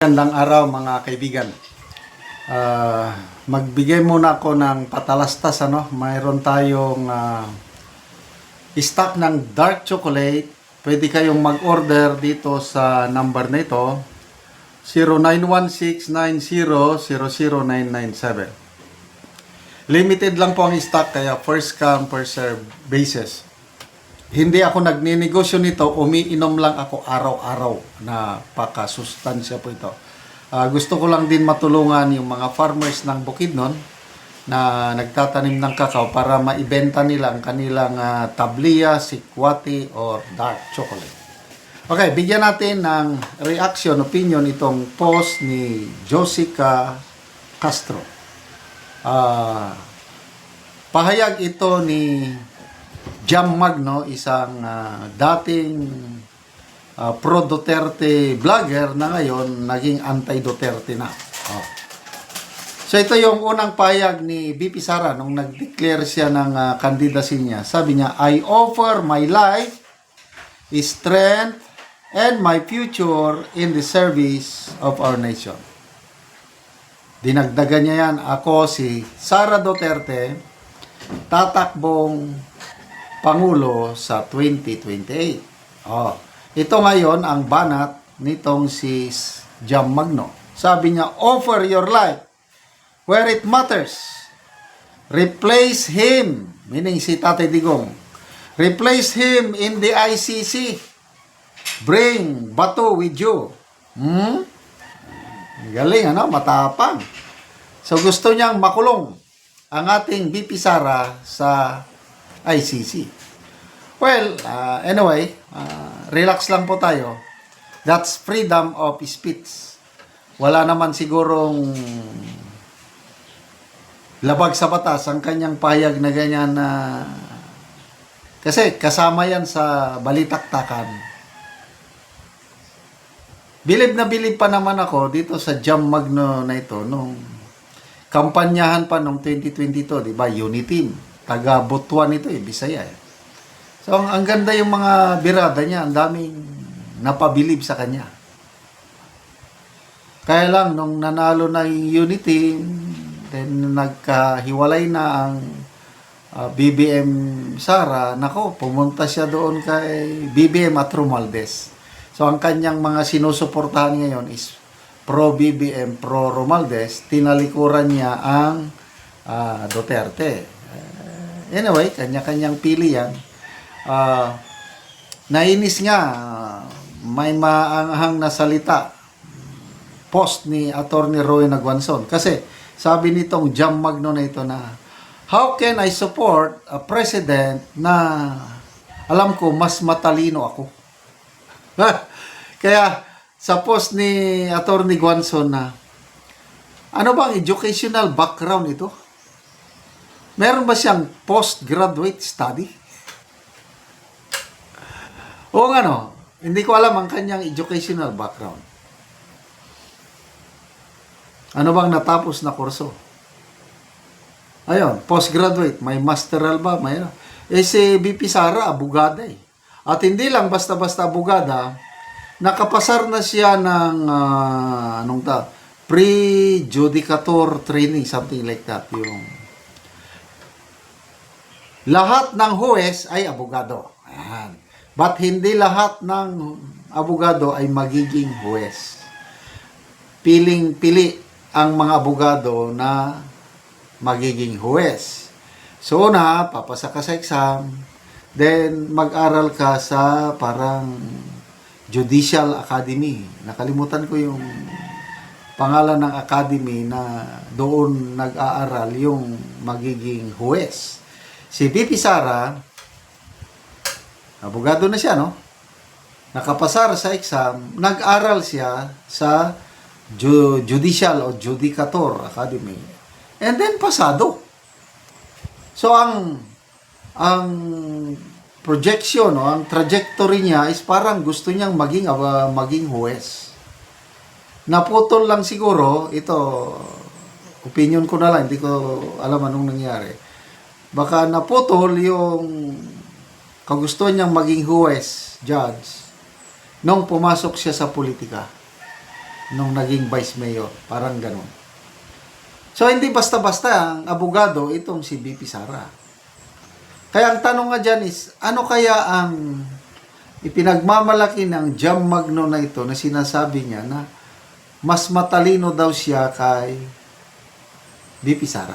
Magandang araw mga kaibigan. Magbigay muna ako ng patalastas. Mayroon tayong stock ng dark chocolate. Pwede kayong mag-order dito sa number na ito, 091690000997. Limited lang po ang stock, kaya first come first serve basis. Hindi ako nagninegosyo nito, umiinom lang ako araw-araw na pakasustansya po ito. Gusto ko lang din matulungan yung mga farmers ng Bukidnon na nagtatanim ng kakao para maibenta nila ang kanilang tabliya, sikwati, or dark chocolate. Okay, bigyan natin ng reaction, opinion itong post ni Josica Castro. Pahayag ito ni Jam Magno, isang dating pro-Duterte vlogger na ngayon naging anti-Duterte na. So ito yung unang pahayag ni BP Sara nung nag-declare siya ng candidacy niya. Sabi niya, I offer my life, strength, and my future in the service of our nation. Dinagdagan niya yan, ako si Sara Duterte, tatakbong Pangulo sa 2028. Ito ngayon ang banat nitong si Jam Magno. Sabi niya, offer your life where it matters. Replace him, meaning si Tatay Digong. Replace him in the ICC. Bring Bato with you. Galing, matapang. So gusto niyang makulong ang ating BP Sara sa ICC. Well, anyway, relax lang po tayo. That's freedom of speech. Wala naman sigurong labag sa batas ang kanyang pahayag na ganyan na kasi kasama yan sa balitaktakan. Bilib na bilib pa naman ako dito sa Jam Magno na ito nung kampanyahan pa nung 2022, di ba? Unity. Taga Butuan ito, Bisaya. So, ang ganda yung mga birada niya. Ang daming napabilib sa kanya. Kaya lang, nung nanalo na yung Unity, then nagkahiwalay na ang BBM Sara, nako, pumunta siya doon kay BBM at Romualdez. So, ang kanyang mga sinusuportahan ngayon is pro-BBM, pro-Romualdez. Tinalikuran niya ang Duterte. Anyway, kanya-kanyang pili yan. Nainis nga, may maanghang na salita, post ni Attorney Roy Nagwanson. Kasi sabi nitong Jam Magno na ito na, how can I support a president na alam ko mas matalino ako? Kaya sa post ni Attorney Gwanson na, ano bang educational background ito? Meron ba siyang postgraduate study? O hindi ko alam ang kanyang educational background. Ano bang natapos na kurso? Ayun, postgraduate, may masteral ba? May si BP Sara, abogada eh. At hindi lang basta-basta abogada, nakapasar na siya ng pre-judicator training, something like that. Yung lahat ng huwes ay abogado. Ayan. But hindi lahat ng abogado ay magiging huwes. Piling-pili ang mga abogado na magiging huwes. So papasa ka sa exam, then mag-aral ka sa parang Judicial Academy. Nakalimutan ko yung pangalan ng academy na doon nag-aaral yung magiging huwes. Si BP Sara, abogado na siya, nakapasar sa exam, nag-aral siya sa Judicial o Judicator Academy. And then, pasado. So, ang projection, ang trajectory niya is parang gusto niyang maging huwes. Naputol lang siguro, ito, opinion ko na lang, hindi ko alam anong nangyari. Baka naputol yung kagustuhan niyang maging huwes, judge, nung pumasok siya sa politika. nung naging vice mayor. Parang ganun. So, hindi basta-basta ang abogado itong si BP Sara. Kaya ang tanong nga dyan is, ano kaya ang ipinagmamalaki ng Jam Magno na ito na sinasabi niya na mas matalino daw siya kay BP Sara.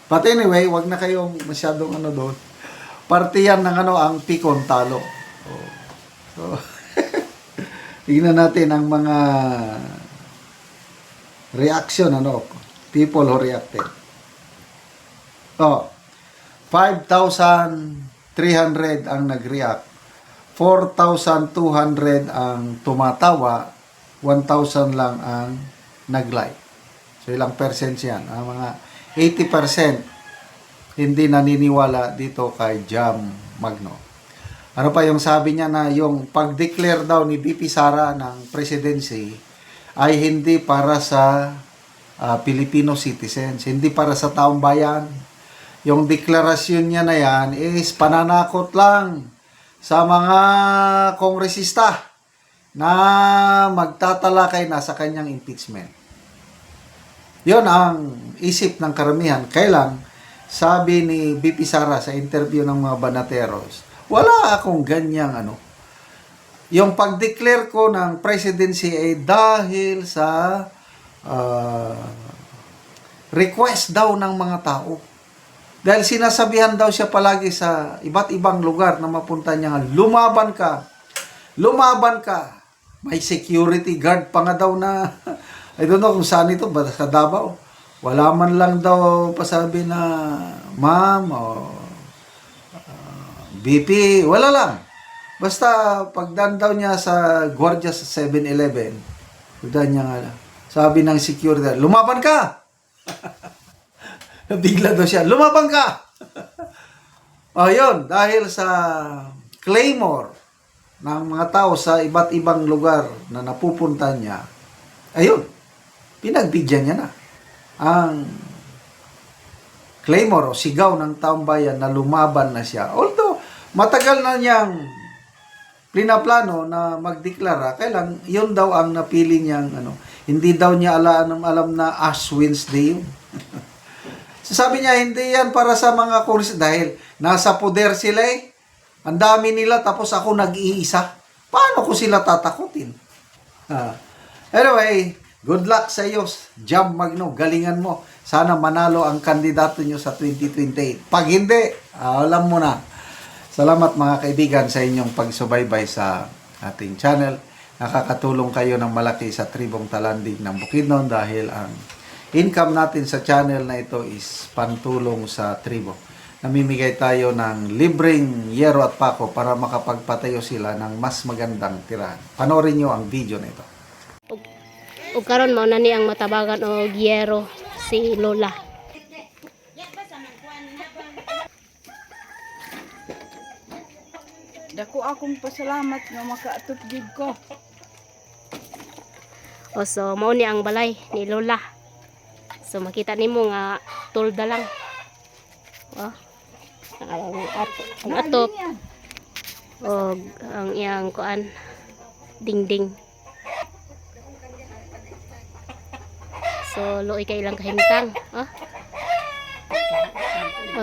But anyway, wag na kayong masyadong doon. Parte yan ng ang pikon talo. So, tingnan natin ang mga reaction, people who reacted. 5,300 ang nag-react. 4,200 ang tumatawa. 1,000 lang ang nag-like. So, ilang percent yan? Mga 80% hindi naniniwala dito kay Jam Magno. Ano pa yung sabi niya na yung pag-declare daw ni BP Sara ng presidency ay hindi para sa Filipino citizens, hindi para sa taong bayan. Yung deklarasyon niya na yan is pananakot lang sa mga kongresista na magtatalakay na sa kanyang impeachment. Yon ang isip ng karamihan. Kailan, sabi ni BP Sara sa interview ng mga banateros, wala akong ganyang Yung pag-declare ko ng presidency ay dahil sa request daw ng mga tao. Dahil sinasabihan daw siya palagi sa iba't ibang lugar na mapunta niya, lumaban ka, may security guard pa nga daw na, I don't know kung saan ito, ba sa Davao. Wala man lang daw pasabi na, ma'am, o BP, wala lang. Basta pagdan daw niya sa gwardiya sa 7-Eleven, pagdan niya nga, sabi ng security, lumaban ka! Bigla daw siya, lumaban ka! Yun, dahil sa claymore ng mga tao sa iba't ibang lugar na napupunta niya, ayun, pinagbigyan niya na ang claymore o sigaw ng taong bayan na lumaban na siya. Although, matagal na niyang plano na magdeklara, kailan yun daw ang napili niyang hindi daw niya alam na Ash Wednesday yun. So sabi niya, hindi yan para sa mga kuris dahil nasa poder sila ang dami nila tapos ako nag-iisa. Paano ko sila tatakutin? Anyway, good luck sa iyo, Jam Magno. Galingan mo. Sana manalo ang kandidato nyo sa 2028. Pag hindi, alam mo na. Salamat mga kaibigan sa inyong pagsubaybay sa ating channel. Nakakatulong kayo ng malaki sa Tribong Talandig ng Bukidnon dahil ang income natin sa channel na ito is pantulong sa tribo. Namimigay tayo ng libreng yero at pako para makapagpatayo sila ng mas magandang tirahan. Panoorin nyo ang video na ito. O karon mao na ni ang matabagan og yero si Lola. Dako akong pasalamat nga makaatop gid ko. O so mao ni ang balay ni Lola. So makita nimo nga tulda lang. Ang atop. O ang iyang kuan dingding. So luoy kay ilang kahimtang,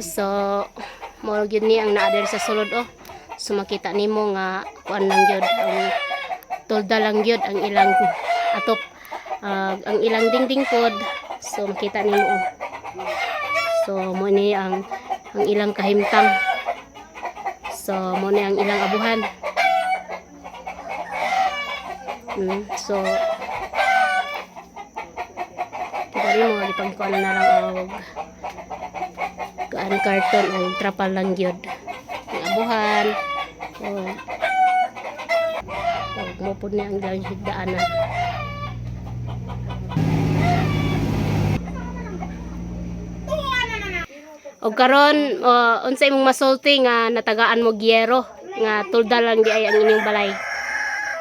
so mo gyud ni ang naa sa sulod So makita nimo nga kuan lang gyud ang tolda lang gyud ang ilang atop, ang ilang dingding pod. So makita nimo So mo ni ang ilang kahimtang. So mo ni ang ilang abuhan. So kita mo ipagkuan na lang og kaan karton o trapal lang gyud ang abuhan. Mo pud ni ang ilang higdaanan. Og karon unsay imong masulti nga natagaan mo gyero nga tulda lang di ay ang inyong balay?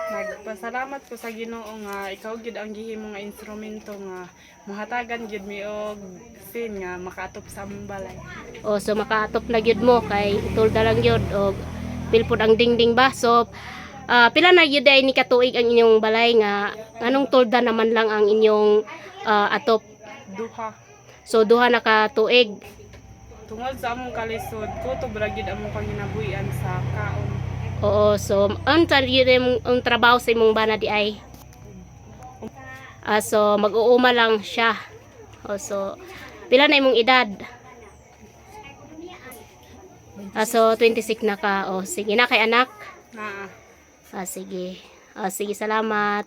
Nagpasalamat ko sa Ginoo nga ikaw gid ang gihimo nga instrumento nga mahatagan gid mi og sin nga makaatop sa among balay. So makaatop na gyud mo kay tulda lang gyud og pilpod ang dingding ba. So Pila na gyud ay ni katuig ang inyong balay nga anong tolda naman lang ang inyong atop. Duha. So duha na ka tuig. Tungod sa among kalisod, kutob ra gyud among panginabuhian sa kaon. Oo, so unsa gyud ang trabaho sa imong bana di ay? So mag-uuma lang siya. So pila na imong edad? So 26 na ka. Sige na kay anak. Naa. Sige. Sige, salamat.